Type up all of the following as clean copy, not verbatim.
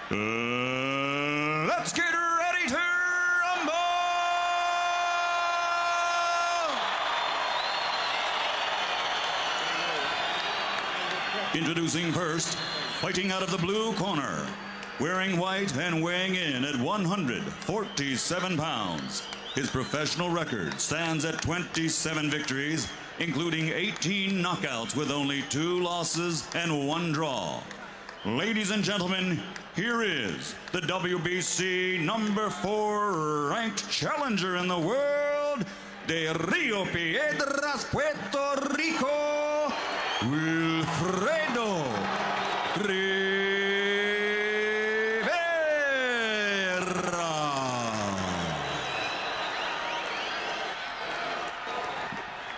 Let's get ready to rumble! Introducing first, fighting out of the blue corner, wearing white and weighing in at 147 pounds. His professional record stands at 27 victories, including 18 knockouts with only 2 losses and 1 draw. Ladies and gentlemen, here is the WBC number 4 ranked challenger in the world, de Rio Piedras, Puerto Rico, Wilfredo Rivera.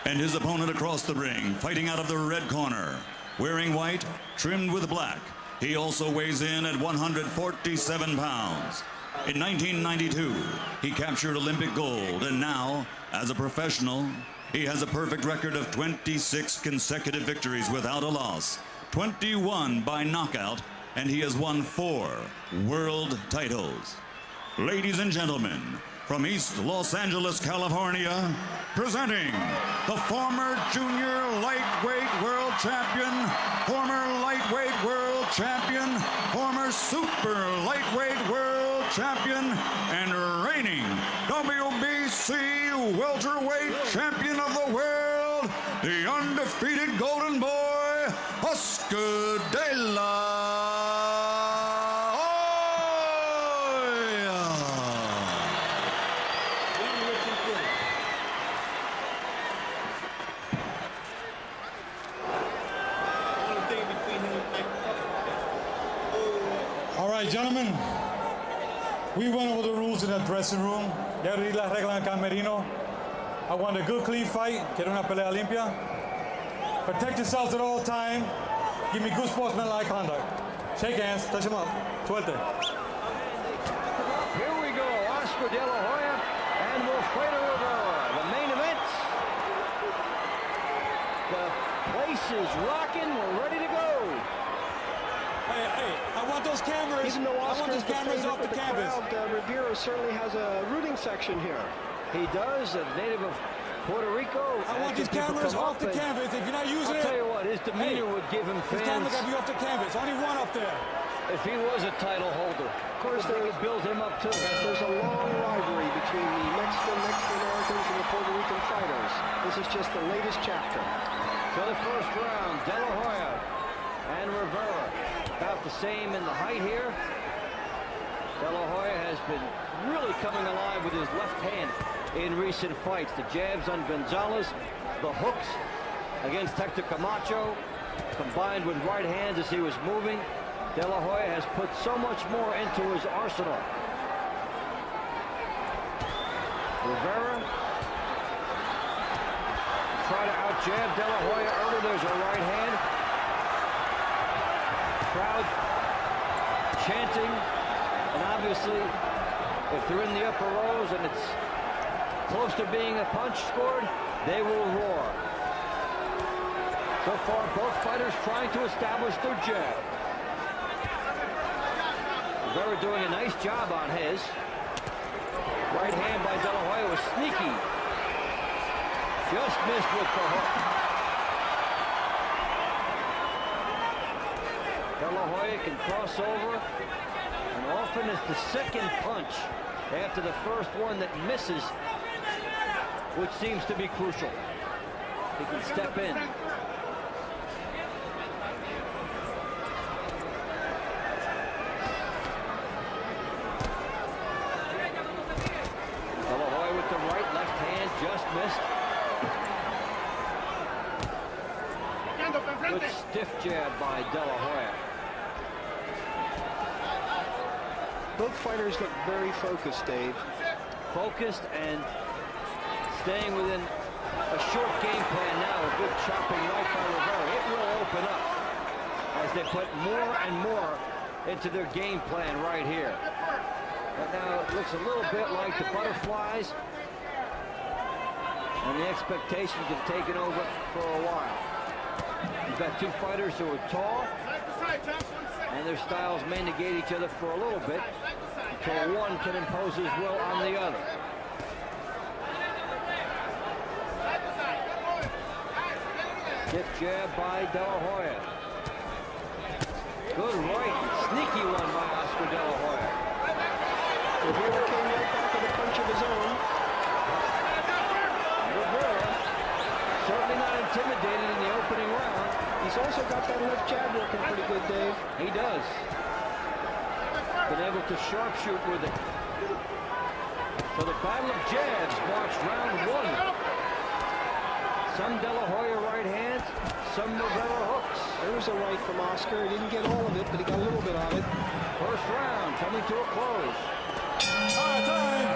And his opponent across the ring, fighting out of the red corner, wearing white, trimmed with black. He also weighs in at 147 pounds. In 1992, he captured Olympic gold, and now, as a professional, he has a perfect record of 26 consecutive victories without a loss, 21 by knockout, and he has won 4 world titles. Ladies and gentlemen, from East Los Angeles, California, presenting the former junior lightweight world champion, former lightweight world champion, former super lightweight world champion, and reigning WBC welterweight champion of the world, the undefeated golden boy, Oscar de la Hoya. All right, gentlemen, we went over the rules in the dressing room. Ya leí las reglas en el camerino. I want a good, clean fight. Quiero una pelea limpia. Protect yourselves at all time. Give me good sportsmanlike conduct. Shake hands, touch them up. Suerte. Here we go, Oscar de la Hoya and Wilfredo Rivera. The main event. The place is rocking. We're ready to go. Hey, I want those cameras. Even though I want Oscar's those cameras off the canvas. Rivera certainly has a rooting section here. He does, a native of Puerto Rico. I want these cameras off the canvas. If you're not using I'll it, tell you what, his demeanor would give him these cameras fans. gotta be off the canvas. Only one up there. If he was a title holder, Of course, they would build him up too. there's a long rivalry between the Mexican-Americans and the Puerto Rican fighters. This is just the latest chapter. So the first round, De La Hoya and Rivera, about the same in the height here. De La Hoya has been really coming alive with his left hand in recent fights. The jabs on Gonzalez, the hooks against Hector Camacho, combined with right hands as he was moving. De La Hoya has put so much more into his arsenal. Rivera try to out-jab De La Hoya early. There's a right hand. Crowd chanting, and obviously, if they're in the upper rows and it's close to being a punch scored, they will roar. So far, both fighters trying to establish their jab. Rivera doing a nice job on his. Right hand by De La Hoya was sneaky. Just missed with the hook. De La Hoya can cross over, and often it's the second punch after the first one that misses, which seems to be crucial. He can step in. De La Hoya with the right, left hand just missed. Good stiff jab by De La Hoya. Both fighters look very focused, Dave. Focused and staying within a short game plan now. A good chopping right by Rivera. It will open up as they put more and more into their game plan right here. But now it looks a little bit like the butterflies, and the expectations have taken over for a while. You've got two fighters who are tall, And their styles may negate each other for a little bit until one can impose his will on the other. Dip jab by De La Hoya. Good right, sneaky one by Oscar De La Hoya. Rivera came right back with a punch of his own. Rivera certainly not intimidated in the opening round. He's also got that left jab working pretty good, Dave. He does. Been able to sharpshoot with it. So the battle of jabs marks round one. Some De La Hoya right hands, some Rivera hooks. There was a right from Oscar. He didn't get all of it, but he got a little bit of it. First round coming to a close. Time.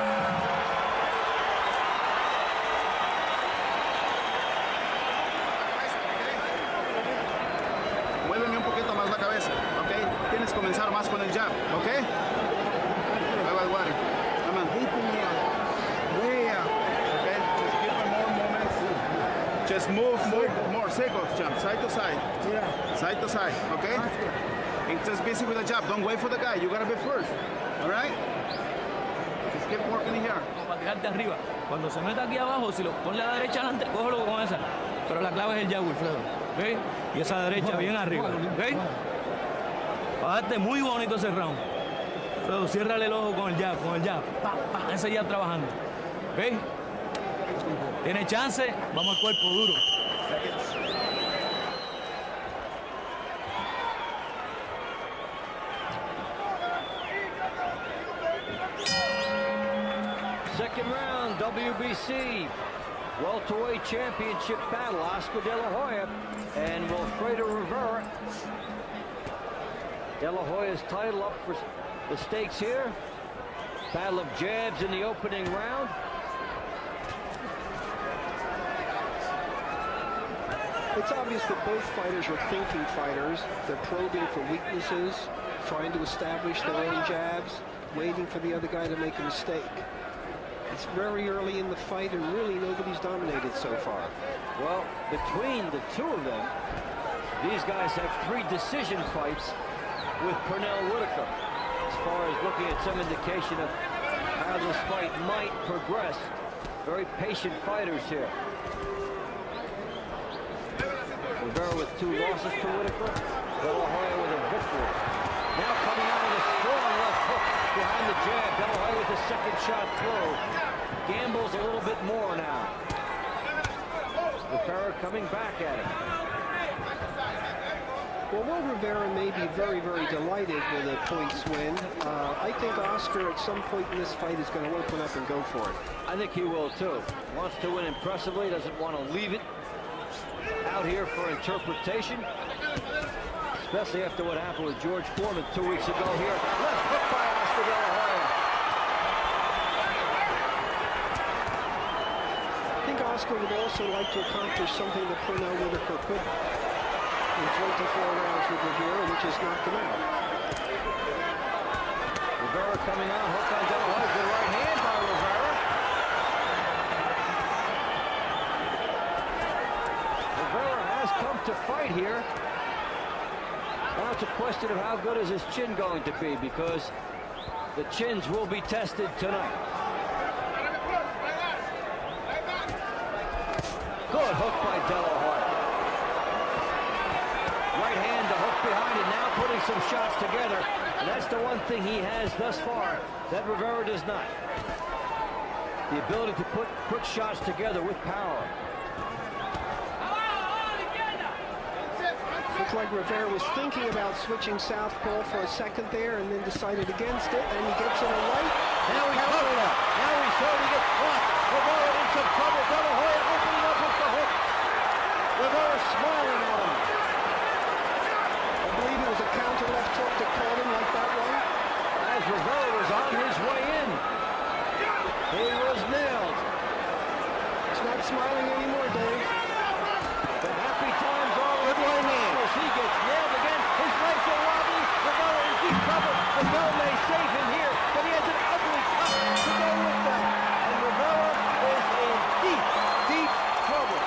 Muéveme un poquito más la cabeza, ¿ok? Tienes que comenzar más con el jab, ¿ok? Ahí va el water. Come on. Way out. Okay? Just give him more moments. Just move more. Circles, jump. Side to side. Yeah. Side to side, okay? And just busy with the jab. Don't wait for the guy. You gotta be first. All right? Just keep working here. Para tirarte arriba. Cuando se meta aquí abajo, si lo ponle a la derecha adelante, cógelo con esa. Pero la clave es el jab, Wilfredo. ¿Ok? Y esa derecha bien arriba. ¿Ok? Para darte muy bonito ese round. Wilfredo, ciérrale el ojo con el jab, Pa, pa, ese jab trabajando. ¿Ok? Tiene chance, vamos al cuerpo duro. Second round, WBC welterweight championship battle. Oscar De La Hoya and Wilfredo Rivera. De La Hoya's title up for the stakes here. Battle of jabs in the opening round. It's obvious that both fighters are thinking fighters. They're probing for weaknesses, trying to establish their own jabs, waiting for the other guy to make a mistake. It's very early in the fight, and really nobody's dominated so far. Well, between the two of them, these guys have 3 decision fights with Pernell Whitaker. As far as looking at some indication of how this fight might progress. Very patient fighters here. Rivera with 2 losses to Whitaker. De La Hoya with a victory. Now coming out with a strong left hook behind the jab. De La Hoya with a second shot through. Gambles a little bit more now. Rivera coming back at him. Well, while Rivera may be very, very delighted with a points win, I think Oscar at some point in this fight is going to open up and go for it. I think he will too. Wants to win impressively, doesn't want to leave it out here for interpretation, especially after what happened with George Foreman 2 weeks ago here. Left hook by Oscar De La Hoya. I think Oscar would also like to accomplish something that Pernell Whitaker could in 24 rounds with Rivera, which is knock him out. Rivera coming out, hook on De La Hoya. Good right hand by Rivera. Rivera has come to fight here. Now it's a question of how good is his chin going to be, because the chins will be tested tonight. Good hook by De La Hoya. Right hand to hook behind it, now putting some shots together. And that's the one thing he has thus far that Rivera does not. The ability to put quick shots together with power. Looks like Rivera was thinking about switching southpaw for a second there and then decided against it, and he gets it a right. Now he's covered up. Now he's showing he gets caught. Rivera in some trouble. De La Hoya opening up with the hook. Rivera smiling at him. I believe it was a counter left hook that caught him like that one. As Rivera was on his way in, he was nailed. He's not smiling anymore, Dave. The happy times are with right hand. As he gets nailed again, his legs are wobbly. Rivera in deep trouble. The bell may save him here, but he has an ugly cut to go with that. And Rivera is in deep, deep trouble.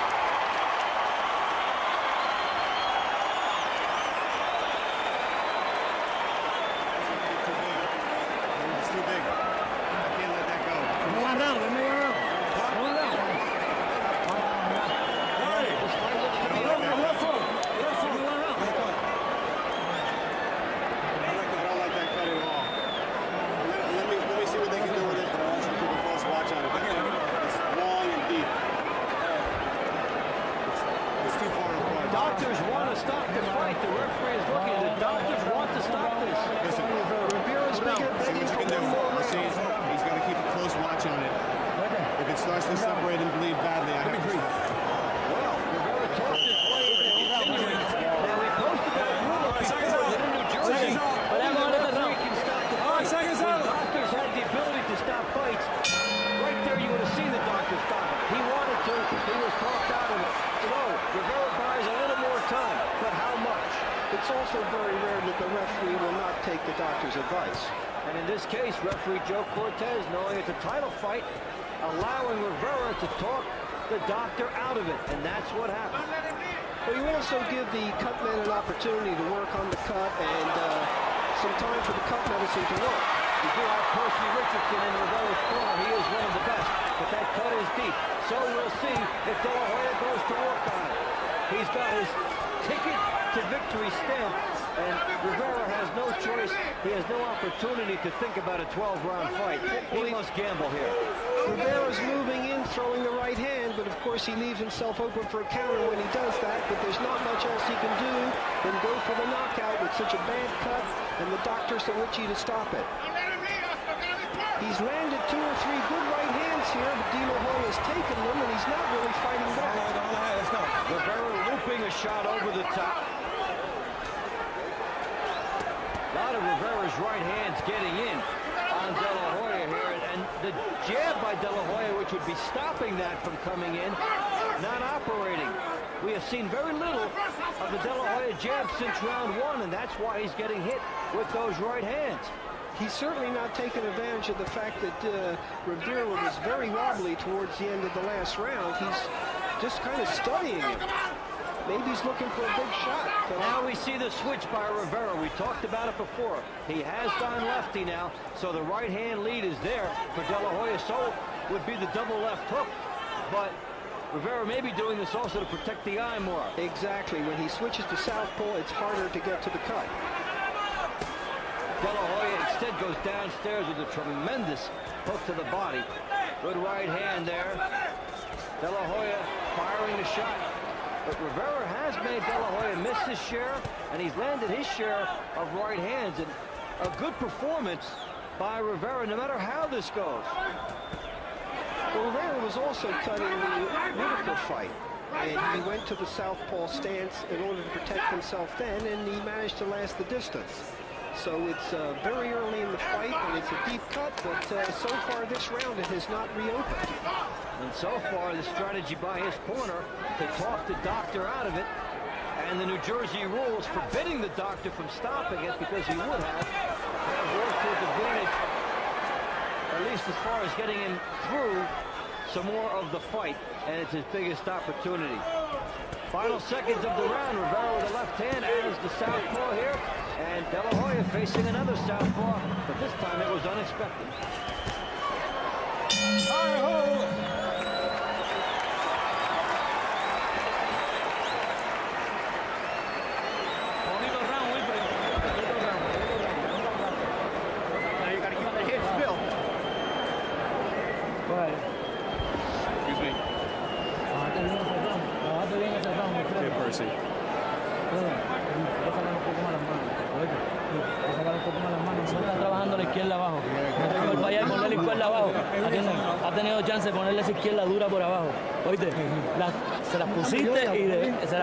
starts to separate and bleed badly. I have to say. Well, Rivera talked his way into continuing. Now, we posted that rule before that in New Jersey, the referee can stop the fight. When doctors had the ability to stop fights, right there you would have seen the doctor stop it. He wanted to. He was talked out of it. No, Rivera buys a little more time, but how much? It's also very rare that the referee will not take the doctor's advice. And in this case, referee Joe Cortez, knowing it's a title fight, allowing Rivera to talk the doctor out of it, and that's what happened. But you also give the cut man an opportunity to work on the cut and some time for the cut medicine to work. You do have Percy Richardson in Rivera's corner. He is one of the best, but that cut is deep. So we'll see if De La Hoya goes to work on it. He's got his ticket to victory stamp, and Rivera has no choice. He has no opportunity to think about a 12-round fight. He must gamble here. Rivera's moving in, throwing the right hand, but of course he leaves himself open for a counter when he does that, but there's not much else he can do than go for the knockout with such a bad cut, and the doctor so itchy to stop it. He's landed 2 or 3 good right hands here, but De La Hoya's taken them, and he's not really fighting back. Rivera looping a shot over the top. A lot of Rivera's right hands getting in on De La Hoya here, and the jab by De La Hoya, which would be stopping that from coming in, not operating. We have seen very little of the De La Hoya jab since round 1, and that's why he's getting hit with those right hands. He's certainly not taken advantage of the fact that Rivera was very wobbly towards the end of the last round. He's just kind of studying him. Maybe he's looking for a big shot. Now we see the switch by Rivera. We talked about it before. He has gone lefty now, so the right hand lead is there for De La Hoya. So would be the double left hook, but Rivera may be doing this also to protect the eye more. Exactly. When he switches to southpaw, it's harder to get to the cut. De La Hoya instead goes downstairs with a tremendous hook to the body. Good right hand there. De La Hoya firing the shot. But Rivera has made De La Hoya miss his share, and he's landed his share of right hands. And a good performance by Rivera, no matter how this goes. Well, Rivera was also cutting the Whitaker fight, and he went to the southpaw stance in order to protect himself then, and he managed to last the distance. So it's very early in the fight, and it's a deep cut, but so far this round it has not reopened. And so far the strategy by his corner to talk the doctor out of it, and the New Jersey rules forbidding the doctor from stopping it because he would have worked to his advantage, at least as far as getting him through some more of the fight, and it's his biggest opportunity. Final seconds of the round. Rivera with the left hand as the southpaw here, and De La Hoya facing another southpaw, but this time it was unexpected. Bonito round, Wilfredo. Now you got to keep the head still. Go ahead. Excuse me. Okay, Percy. Está trabajando la izquierda abajo. El fallar poner la izquierda abajo. Ha tenido chance de ponerle esa izquierda dura por abajo. Oíste, se las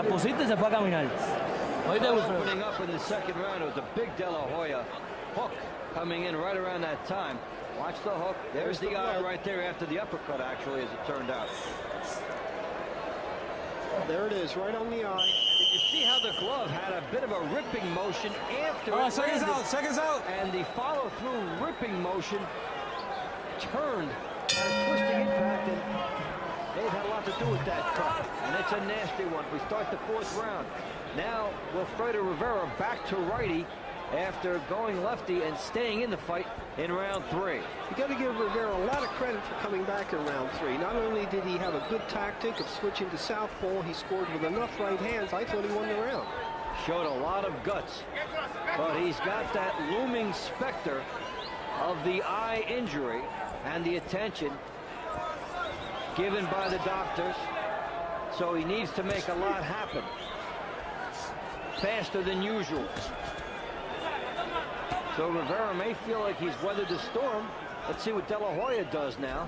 pusiste y se fue a caminar. Oíste, Wilfredo. Opening up in the second round, it was a big De La Hoya hook coming in right around that time. Watch the hook. There's the eye right there after the uppercut, actually, as it turned out. There it is, right on the eye. Did you see how the glove had a bit of a ripping motion after it landed? Seconds out. And the follow-through ripping motion turned at a twisting impact, and they've had a lot to do with that cut. And it's a nasty one. We start the 4th round. Now, Wilfredo Rivera back to righty after going lefty and staying in the fight in round 3. You got to give Rivera a lot of credit for coming back in round 3. Not only did he have a good tactic of switching to southpaw, he scored with enough right hands. I thought he won the round. Showed a lot of guts, but he's got that looming specter of the eye injury and the attention given by the doctors, so he needs to make a lot happen faster than usual. So Rivera may feel like he's weathered the storm. Let's see what De La Hoya does now.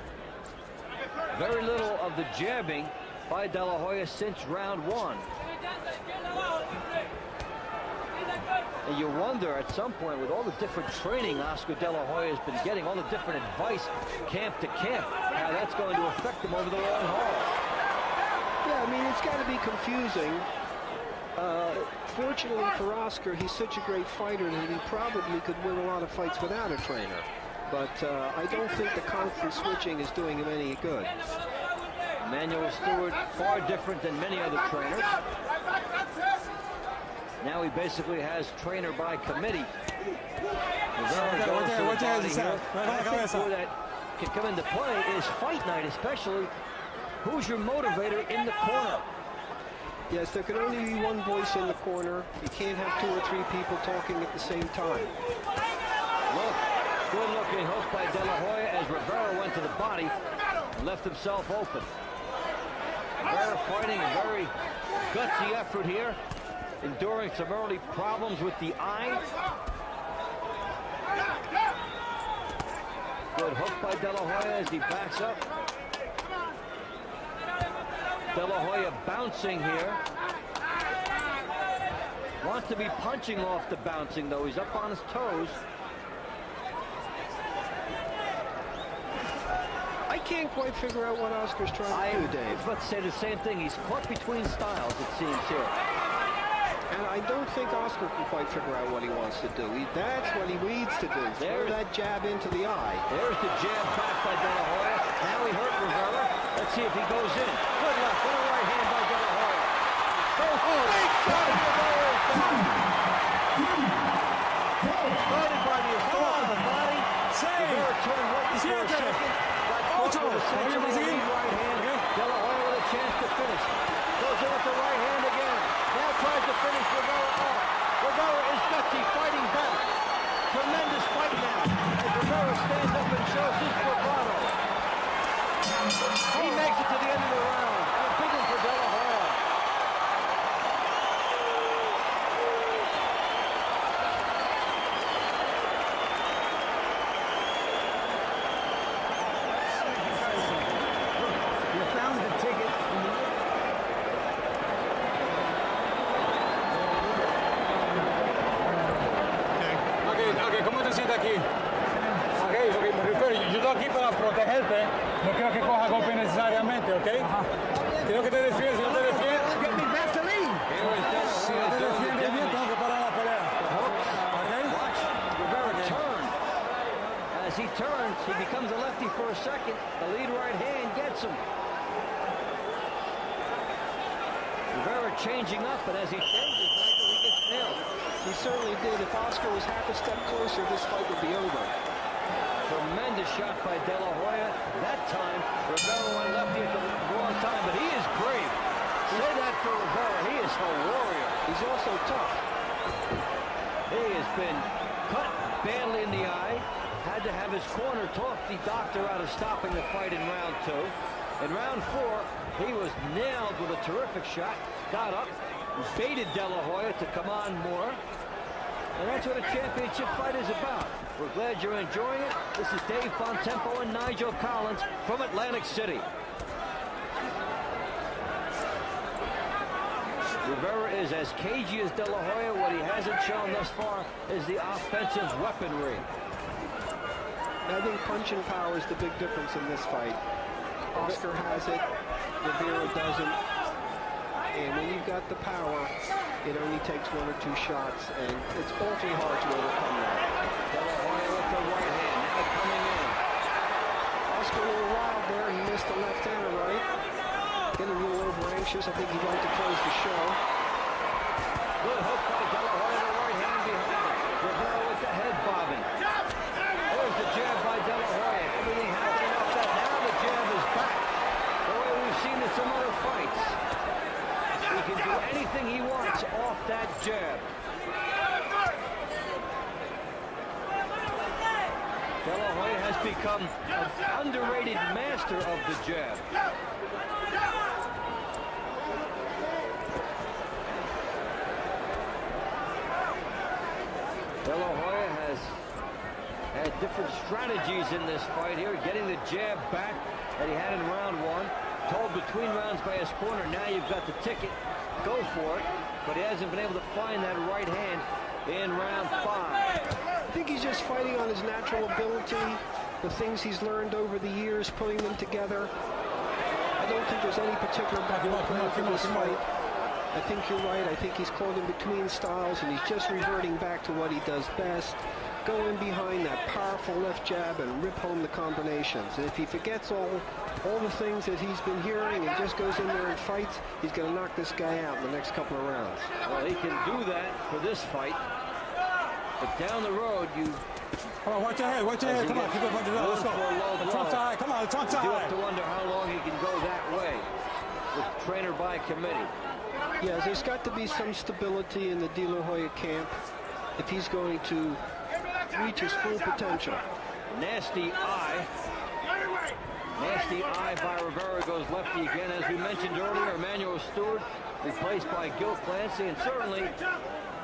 Very little of the jabbing by De La Hoya since round 1. And you wonder at some point, with all the different training Oscar De La Hoya has been getting, all the different advice camp to camp, how that's going to affect him over the long haul. Yeah, I mean, it's got to be confusing. Fortunately for Oscar, he's such a great fighter that he probably could win a lot of fights without a trainer. But I don't think the constant switching is doing him any good. Emmanuel Stewart, far different than many other trainers. Now he basically has trainer by committee. What that can come into play is fight night, especially. Who's your motivator in the corner? Yes, there can only be one voice in the corner. You can't have 2 or 3 people talking at the same time. Look, good looking hook by De La Hoya as Rivera went to the body and left himself open. Rivera fighting a very gutsy effort here, enduring some early problems with the eye. Good hook by De La Hoya as he backs up. De La Hoya bouncing here. Wants to be punching off the bouncing, though. He's up on his toes. I can't quite figure out what Oscar's trying to do, Dave. I was about to say the same thing. He's caught between styles, it seems here. And I don't think Oscar can quite figure out what he wants to do. That's what he needs to do. Throw that jab into the eye. There's the jab back by De La Hoya. Now he hurt Rivera. Let's see if he goes in. Good left and a right hand by De La Hoya. Big shot of Rivera is down. Started by the assault of the body. Rivera turned right before a second. Got close with a sensory right hand. De La Hoya with a chance to finish. Goes in with the right hand again. Now tries to finish Rivera off. Rivera is gutsy, fighting back. Tremendous fight now. As Rivera stands up and shows his bravado. He makes it to the end of the round. And a big one for De La Hoya. You found the ticket. Ok, ¿cómo te sientes aquí? Ok, me refiero, yo estoy aquí para protegerte, no quiero que coja golpe necesariamente, ¿ok? Quiero que te defiendas, si no te defiendes, si no te defiendes bien, tengo que parar la pelea. Watch Rivera turn. As he turns, he becomes a lefty for a second. The lead right hand gets him. Rivera changing up, but as he changes, Michael, he gets nailed. He certainly did. If Oscar was half a step closer, this fight would be over. Tremendous shot by De La Hoya. That time, Rivera went lefty at the wrong time, but he is brave. Say that for Rivera. He is a warrior. He's also tough. He has been cut badly in the eye. Had to have his corner talk the doctor out of stopping the fight in round 2. In round 4, he was nailed with a terrific shot. Got up, baited De La Hoya to come on more. And that's what a championship fight is about. We're glad you're enjoying it. This is Dave Bontempo and Nigel Collins from Atlantic City. Rivera is as cagey as De La Hoya. What he hasn't shown thus far is the offensive weaponry. I think punching power is the big difference in this fight. Oscar has it, Rivera doesn't. And when you've got the power, it only takes 1 or 2 shots, and it's awfully hard to overcome that. De La Hoya with the right hand, now coming in. Oscar a little wild there. He missed the left hand, right? Getting a little over anxious. I think he'd like to close the show. Good hook by De La Hoya, the right hand behind him. Rivera with the head bobbing. There's the jab by De La Hoya. Everything happening off that. Now the jab is back. The way we've seen in some other fights. He can do anything he wants off that jab. De La Hoya has become an underrated master of the jab. De La Hoya has had different strategies in this fight here. Getting the jab back that he had in round 1. Told between rounds by his corner, now you've got the ticket, go for it. But he hasn't been able to find that right hand in round 5. I think he's just fighting on his natural ability, the things he's learned over the years, putting them together. I don't think there's any particular plan for this fight. I think you're right. I think he's caught in between styles, and he's just reverting back to what he does best. Go in behind that powerful left jab and rip home the combinations. And if he forgets all the things that he's been hearing and just goes in there and fights, he's going to knock this guy out in the next couple of rounds. Well, he can do that for this fight. But down the road, you... Come on, watch your head, watch your head. Come on, keep it punches out. Let's go. The trunk's high. Come on, the trunk's high. You have to wonder how long he can go that way with trainer by committee. Yeah, there's got to be some stability in the De La Hoya camp if he's going to reach his full potential. Nasty eye. Nasty eye by Rivera, goes lefty again. As we mentioned earlier, Emmanuel Stewart replaced by Gil Clancy, and certainly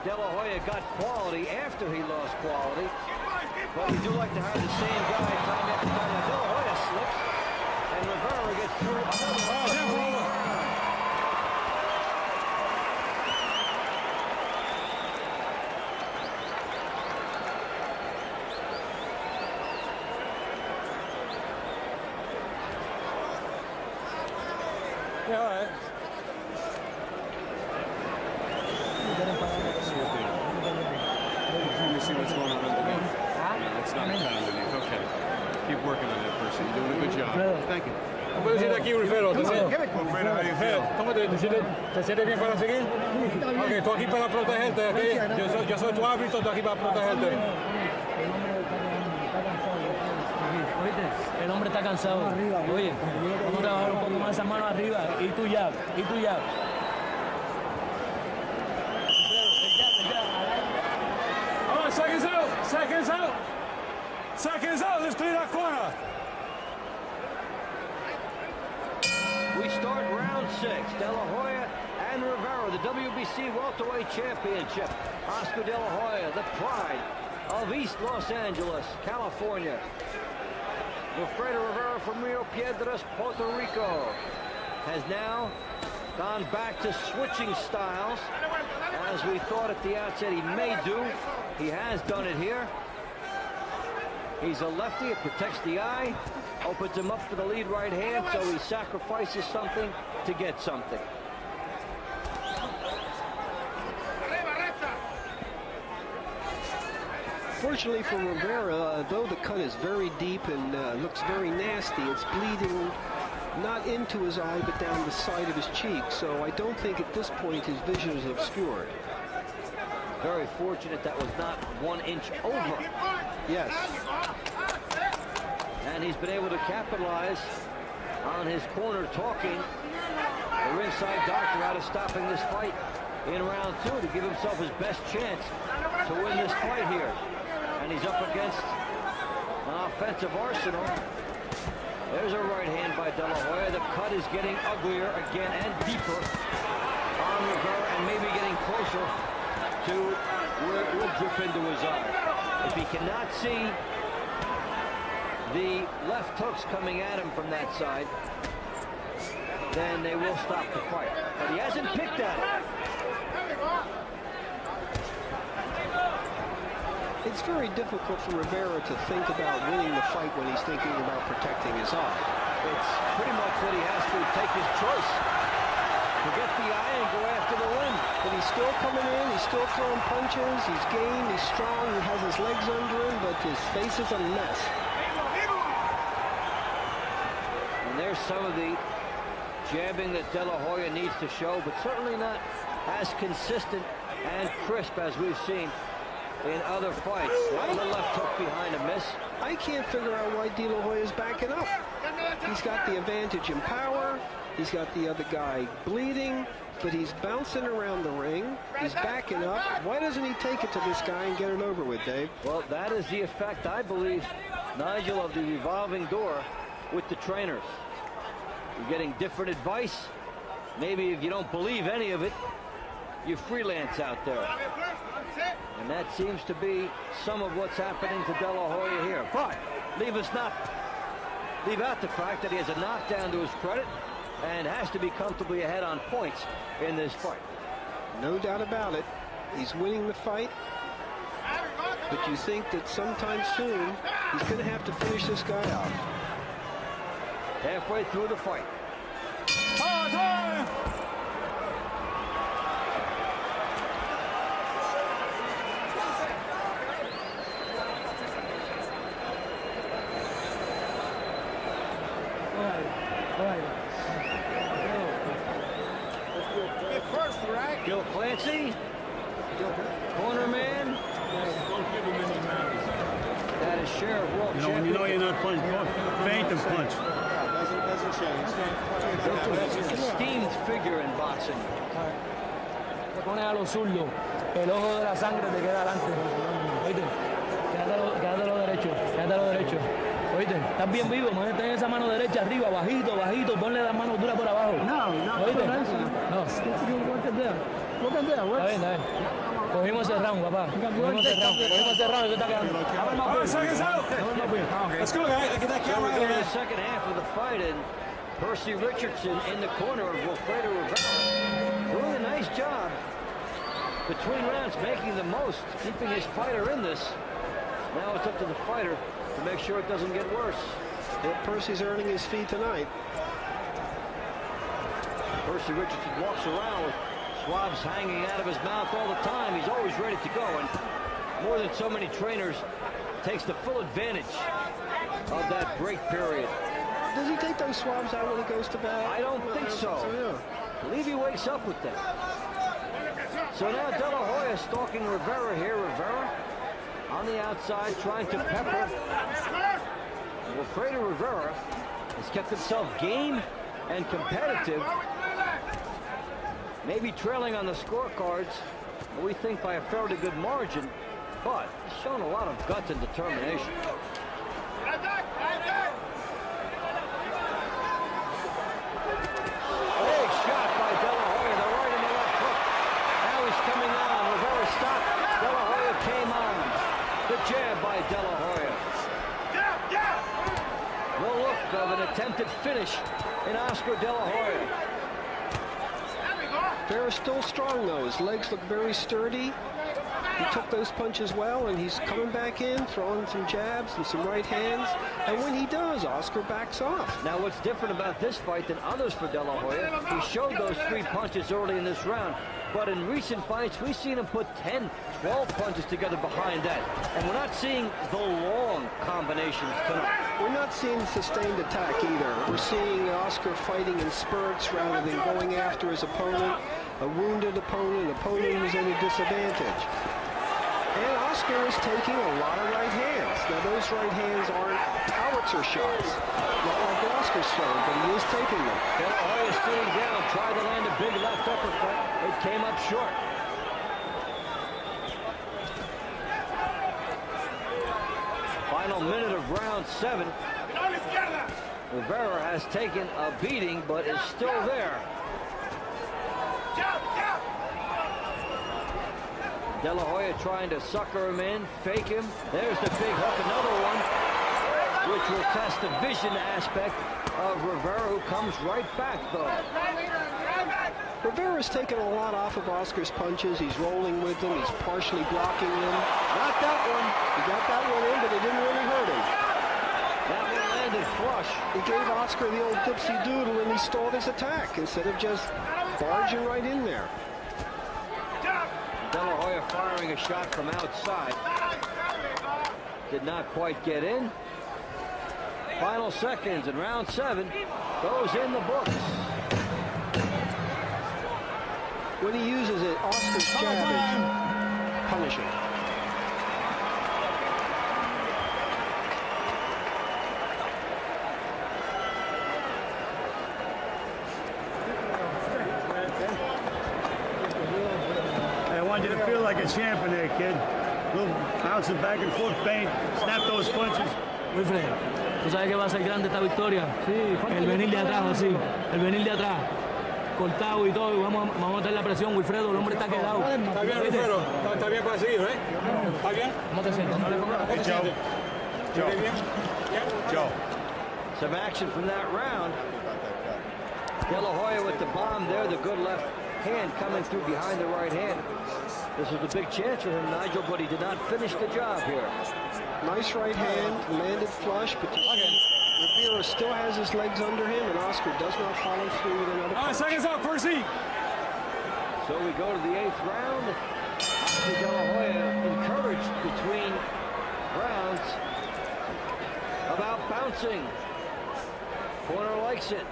De La Hoya got quality after he lost quality. But we do like to have the same guy time after time. Now De La Hoya slips, and Rivera gets through another one. Yeah, all right. Let me see what's going on underneath. No, it's not cut underneath. Okay. Keep working on that person. You're doing a good job. Thank you. ¿Cómo te sientes aquí, Wilfredo? Wilfredo, how do you feel? ¿Cómo te sientes bien para seguir? Ok, tú aquí para protegerte, ok? Yo soy tu árbitro, tú aquí para protegerte. El hombre está cansado. Oye, vamos a trabajar un poco más esa mano arriba. Y tú ya, y tú ya. All right, seconds out, seconds out. Seconds out, let's clear that corner. We start round 6. De La Hoya and Rivera, the WBC welterweight championship. Oscar De La Hoya, the pride of East Los Angeles, California. Wilfredo Rivera from Rio Piedras, Puerto Rico, has now gone back to switching styles. As we thought at the outset he may do, he has done it here. He's a lefty, it protects the eye, opens him up for the lead right hand, so he sacrifices something to get something. Fortunately for Rivera, though the cut is very deep and looks very nasty, it's bleeding not into his eye but down the side of his cheek, so I don't think at this point his vision is obscured. Very fortunate that was not 1 inch over. Yes. And he's been able to capitalize on his corner talking the ringside doctor out of stopping this fight in round 2 to give himself his best chance to win this fight here. And he's up against an offensive arsenal. There's a right hand by De La Hoya. The cut is getting uglier again and deeper on Rivera, and maybe getting closer to where it would drip into his eye. If he cannot see the left hooks coming at him from that side, then they will stop the fight. But he hasn't picked at it. It's very difficult for Rivera to think about winning the fight when he's thinking about protecting his eye. It's pretty much that he has to take his choice. Forget the eye and go after the win. But he's still coming in, he's still throwing punches, he's game, he's strong, he has his legs under him, but his face is a mess. And there's some of the jabbing that De La Hoya needs to show, but certainly not as consistent and crisp as we've seen in other fights. That was a left hook behind a miss. I can't figure out why De La Hoya is backing up. He's got the advantage in power. He's got the other guy bleeding, but he's bouncing around the ring. He's backing up. Why doesn't he take it to this guy and get it over with, Dave? Well, that is the effect, I believe, Nigel, of the revolving door with the trainers. You're getting different advice. Maybe if you don't believe any of it, you freelance out there. And that seems to be some of what's happening to De La Hoya here. But leave out the fact that he has a knockdown to his credit and has to be comfortably ahead on points in this fight. No doubt about it. He's winning the fight. But you think that sometime soon he's going to have to finish this guy off. Halfway through the fight. Gil Clancy, corner man. That is share of world champion. When you know you're not punching, feint and punch. Doesn't change. He's an esteemed figure in boxing. Te pones a lo zurdo, el ojo de la sangre te queda adelante. Oíste, quédate a lo derecho. Oíste, estás bien vivo, muévete en esa mano derecha arriba, bajito, ponle las manos duras por abajo. No. Oíste, no. Está bien. Cogimos ese round, papá. Cogimos ese round y se está quedando. Let's go, guys. Get that So camera we're out going to of the second half of the fight, and Percy Richardson in the corner of Wilfredo Rivera doing a nice job between rounds, making the most, keeping his fighter in this. Now it's up to the fighter to make sure it doesn't get worse. Yeah, Percy's earning his fee tonight. Percy Richardson walks around with swabs hanging out of his mouth all the time. He's always ready to go, and more than so many trainers, takes the full advantage of that break period. Does he take those swabs out when he goes to bed? I don't think so. I believe he wakes up with them. So now De La Hoya stalking Rivera here. Rivera on the outside trying to pepper. Wilfredo Rivera has kept himself game and competitive. Maybe trailing on the scorecards, we think by a fairly good margin, but he's shown a lot of guts and determination. Big shot by De La Hoya, the right and the left hook. Now he's coming on. Rivera stopped. De La Hoya came on. The jab by De La Hoya. The look of an attempted finish in Oscar De La Hoya. Rivera's still strong, though. His legs look very sturdy. He took those punches well, and he's coming back in, throwing some jabs and some right hands. And when he does, Oscar backs off. Now, what's different about this fight than others for De La Hoya, he showed those 3 punches early in this round. But in recent fights, we've seen him put 10, 12 punches together behind that. And we're not seeing the long combinations tonight. We're not seeing sustained attack either. We're seeing Oscar fighting in spurts rather than going after his opponent, a wounded opponent, an opponent who's at a disadvantage. And Oscar is taking a lot of right hands. Now, those right hands aren't howitzer shots, not like Oscar's throwing, but he is taking them. De La Hoya sitting down, tried to land a big left uppercut. It came up short. Final minute of round 7. Rivera has taken a beating, but is still there. De La Hoya trying to sucker him in, fake him. There's the big hook, another one, which will test the vision aspect of Rivera, who comes right back, though. Rivera's taken a lot off of Oscar's punches. He's rolling with them. He's partially blocking them. Not that one. He got that one in, but it didn't really hurt him. That one landed flush. He gave Oscar the old dipsy doodle, and he stalled his attack instead of just barging right in there. De La Hoya firing a shot from outside. Did not quite get in. Final seconds in round 7 goes in the books. When he uses it, Oscar's jab is punishing. I want you to feel like a champ in there, kid. Little bouncing back and forth, feint, snap those punches. Wilfredo, ¿tú sabes que va a ser grande esta victoria? Sí. El venir de atrás, así. El venir de atrás. cortado y todo. Y vamos a meter la presión, Wilfredo. El hombre está quedado. Está bien, Wilfredo. Está bien para seguir, ¿eh? Está bien. ¿Cómo te sientes? Joe. Some action from that round. De La Hoya with the bomb there, the good left hand coming through behind the right hand. This was a big chance for him, Nigel, but he did not finish the job here. Nice right hand, landed flush, but Rivera still has his legs under him, and Oscar does not follow through with another punch. Seconds out, first heat. So we go to the 8th round. Oscar De La Hoya encouraged between rounds about bouncing. Corner likes it.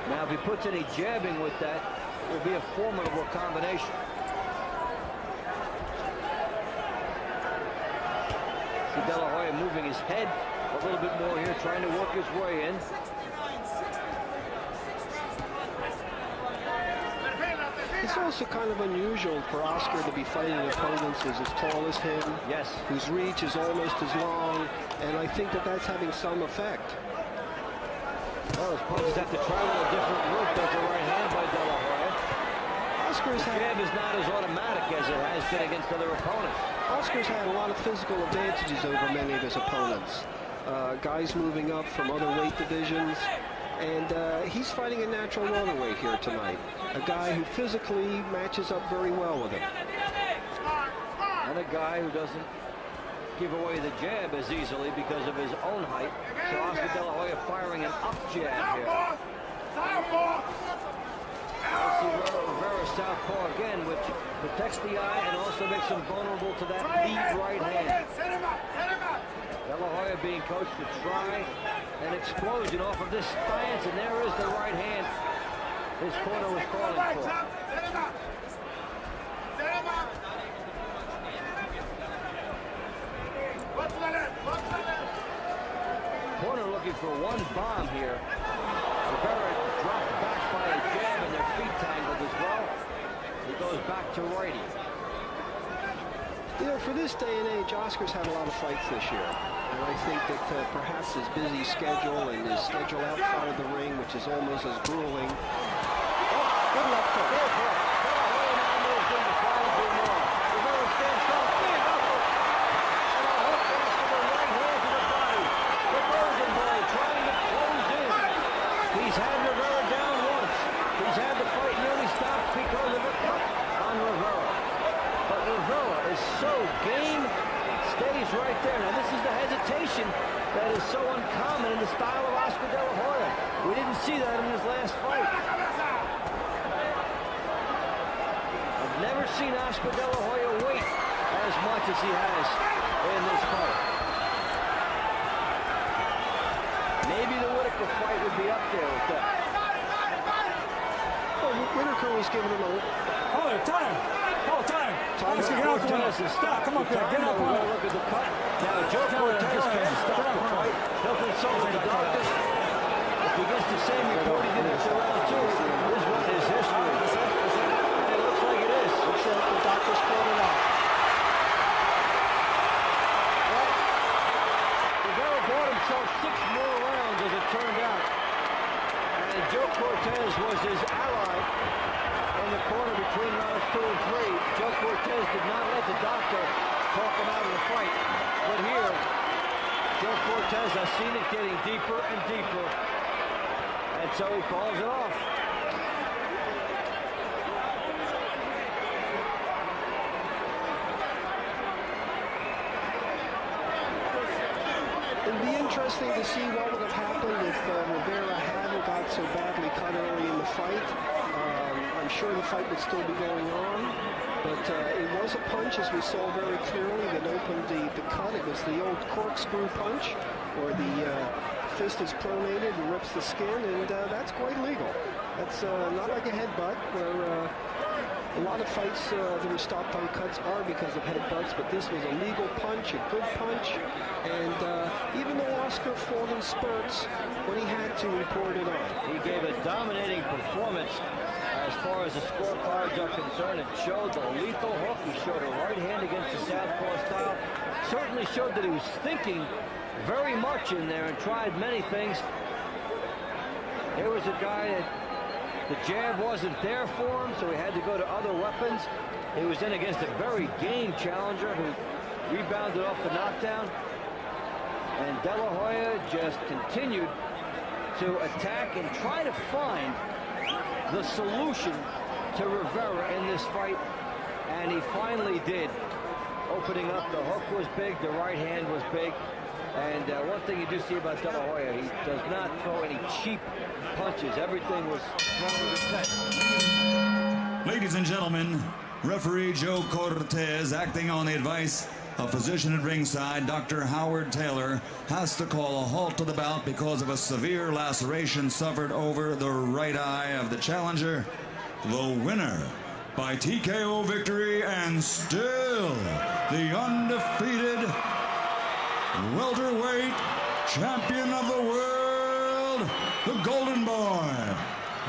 Now, if he puts any jabbing with that, it will be a formidable combination. See De La Hoya moving his head a little bit more here, trying to work his way in. It's also kind of unusual for Oscar to be fighting opponents who's as tall as him, Yes. whose reach is almost as long, and I think that that's having some effect. Well, his punches have to travel a different route. There's a right hand by De La Hoya. Oscar's The jab is not as automatic as it has been against other opponents. Oscar's had a lot of physical advantages over many of his opponents. Guys moving up from other weight divisions, and he's fighting a natural welterweight here tonight. A guy who physically matches up very well with him. And a guy who doesn't give away the jab as easily because of his own height. So Oscar De La Hoya firing an up jab here. Rivera southpaw again, which protects the eye and also makes him vulnerable to that lead right hand. De La Hoya being coached to try an explosion off of this stance, and there is the right hand his corner was calling for. Corner looking for one bomb here. Rivera dropped back by a jab and their feet tangled as well. He goes back to righty. You know, for this day and age, Oscar's had a lot of fights this year. And I think that perhaps his busy schedule and his schedule outside of the ring, which is almost as grueling. Oh, good left hook. Rivera stands tall. Big uppercut. And a hook after the right hand to the body. The Virgin Boy trying to close in. He's had Rivera down once. He's had the fight nearly stopped because of a cut on Rivera. But Rivera is so game, stays right there. Now this is the hesitation that is so uncommon in the style of Oscar De La Hoya. We didn't see that in his last fight. I've never seen Oscar De La Hoya wait as much as he has in this fight. Maybe the Whitaker fight would be up there with that. Well, Whitaker was giving him a... Hold it, time. Hold time. Let's get out the way. Stop. Come on, Get out the way. Look at the cut. Now Joe Cortez can stop the fight. He'll consult with the doctors. If he gets the same report he did after round 2, this one is history. And it looks like it is. Looks like the doctor's called it out. Well, Rivera bought himself 6 more rounds as it turned out. And Joe Cortez was his ally in the corner between rounds 2 and 3. Joe Cortez did not let the doctor talk him out of the fight. But here, Joe Cortez has seen it getting deeper and deeper. And so he calls it off. It'd be interesting to see what would have happened if Rivera hadn't got so badly cut early in the fight. I'm sure the fight would still be going on, but it was a punch, as we saw very clearly, that opened the cut. It was the old corkscrew punch, where the fist is pronated and rips the skin, and that's quite legal. That's not like a headbutt, where a lot of fights that are stopped on cuts are because of headbutts, but this was a legal punch, a good punch, and even though Oscar fought in spurts, when he had to, he poured it on. He gave a dominating performance as far as the scorecards are concerned. It showed the lethal hook. He showed a right hand against the southpaw style. Certainly showed that he was thinking very much in there and tried many things. Here was a guy that the jab wasn't there for him, so he had to go to other weapons. He was in against a very game challenger who rebounded off the knockdown. And De La Hoya just continued to attack and try to find the solution to Rivera in this fight. And he finally did. Opening up, the hook was big, the right hand was big. And one thing you do see about De La Hoya, he does not throw any cheap punches. Everything was thrown with his head. Ladies and gentlemen, referee Joe Cortez, acting on the advice of physician at ringside, Dr. Howard Taylor, has to call a halt to the bout because of a severe laceration suffered over the right eye of the challenger. The winner by TKO victory and still the undefeated welterweight champion of the world, the Golden Boy,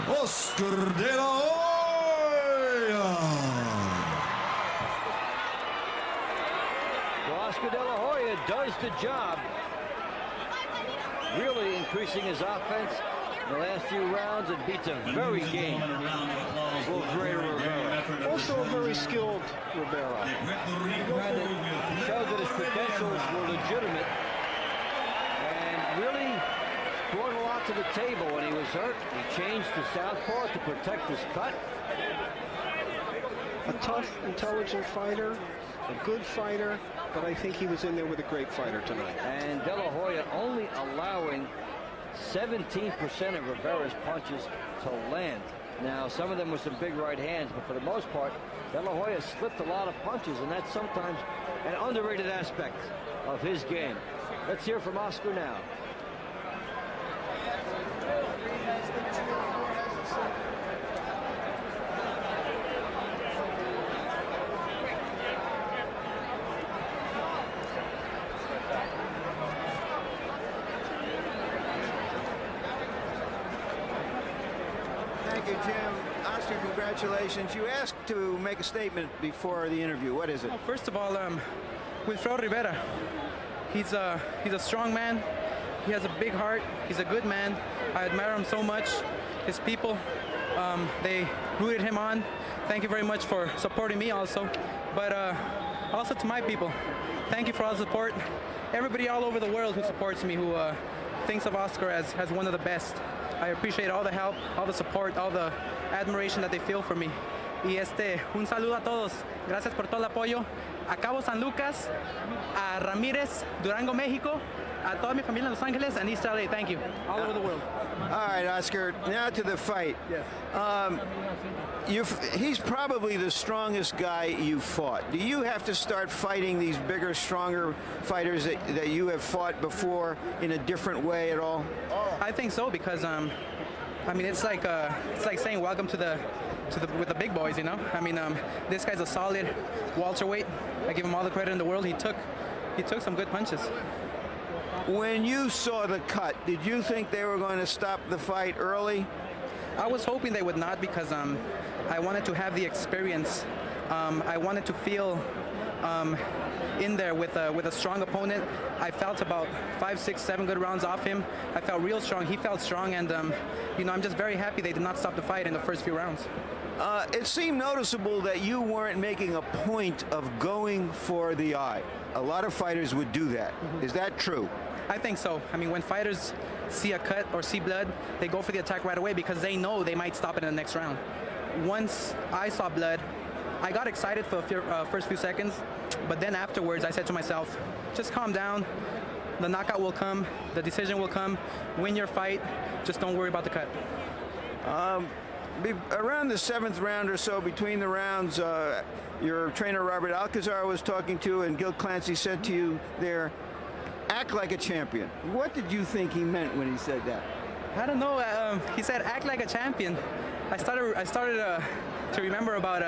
Oscar De La Hoya. Well, Oscar De La Hoya does the job, really increasing his offense in the last few rounds and beats a very game Wilfredo Rivera. Also a very skilled Rivera. He showed that his credentials were legitimate and really brought a lot to the table when he was hurt. He changed to southpaw to protect his cut. A tough, intelligent fighter, a good fighter, but I think he was in there with a great fighter tonight. And De La Hoya only allowing 17% of Rivera's punches to land. Now, some of them were some big right hands, but for the most part, De La Hoya slipped a lot of punches, and that's sometimes an underrated aspect of his game. Let's hear from Oscar now. Thank you, Jim. Oscar, congratulations. You asked to make a statement before the interview. What is it? Well, first of all, Wilfredo Rivera, he's a strong man. He has a big heart. He's a good man. I admire him so much. His people, they rooted him on. Thank you very much for supporting me also. But also to my people, thank you for all the support. Everybody all over the world who supports me, who thinks of Oscar as one of the best. I appreciate all the help, all the support, all the admiration that they feel for me. Y un saludo a todos. Gracias por todo el apoyo. A Cabo San Lucas, a Ramírez, Durango, México, a toda mi familia en Los Ángeles and East LA. Thank you. All over the world. All right, Oscar, now to the fight. Yes. He's probably the strongest guy you've fought. Do you have to start fighting these bigger, stronger fighters that you have fought before in a different way at all? I think so, because I mean, it's like saying welcome with the big boys, you know. I mean, this guy's a solid welterweight. I give him all the credit in the world. He took some good punches. When you saw the cut, did you think they were going to stop the fight early? I was hoping they would not, because I wanted to have the experience. I wanted to feel in there with a strong opponent. I felt about 5, 6, 7 good rounds off him. I felt real strong. He felt strong, and you know, I'm just very happy they did not stop the fight in the first few rounds. It seemed noticeable that you weren't making a point of going for the eye. A lot of fighters would do that. Mm-hmm. Is that true? I think so. I mean, when fighters see a cut or see blood, they go for the attack right away because they know they might stop it in the next round. Once I saw blood, I got excited for the first few seconds, but then afterwards I said to myself, just calm down. The knockout will come. The decision will come. Win your fight. Just don't worry about the cut. Around the 7th round or so, between the rounds, your trainer Robert Alcazar was talking to, and Gil Clancy said to you there, act like a champion. What did you think he meant when he said that? I don't know. He said act like a champion. I started to remember about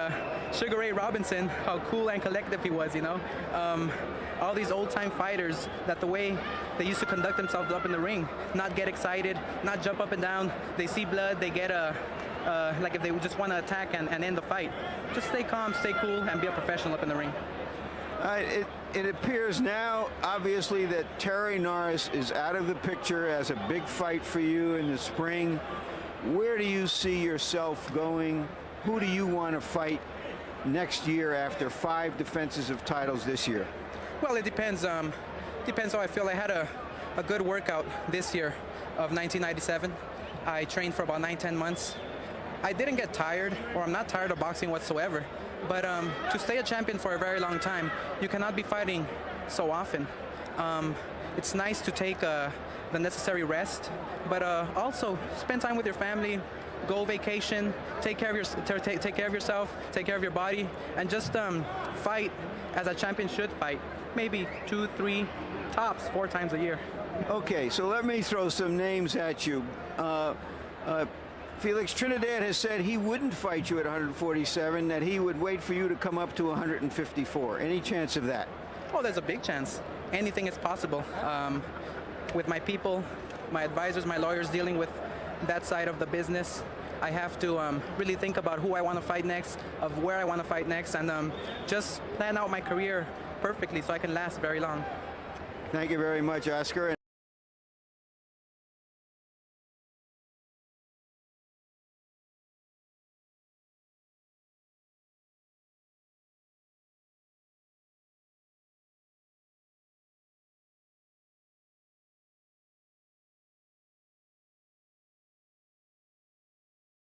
Sugar Ray Robinson, how cool and collective he was, you know. All these old-time fighters, that the way they used to conduct themselves up in the ring, not get excited, not jump up and down. They see blood, they get like if they just want to attack and end the fight. Just stay calm, stay cool, and be a professional up in the ring. it appears now, obviously, that Terry Norris is out of the picture as a big fight for you in the spring. Where do you see yourself going? Who do you want to fight next year after 5 defenses of titles this year? Well, it depends. Depends how I feel. I had a good workout this year of 1997. I trained for about 9-10 months. I didn't get tired, or I'm not tired of boxing whatsoever. But to stay a champion for a very long time, you cannot be fighting so often. It's nice to take the necessary rest, but also spend time with your family, go vacation, take care of yourself, take care of your body, and just fight as a champion should fight. Maybe 2, 3, tops 4 times a year. Okay, so let me throw some names at you. Felix, Trinidad has said he wouldn't fight you at 147, that he would wait for you to come up to 154. Any chance of that? Oh, there's a big chance. Anything is possible. With my people, my advisors, my lawyers dealing with that side of the business, I have to really think about who I want to fight next, of where I want to fight next, and just plan out my career perfectly so I can last very long. Thank you very much, Oscar.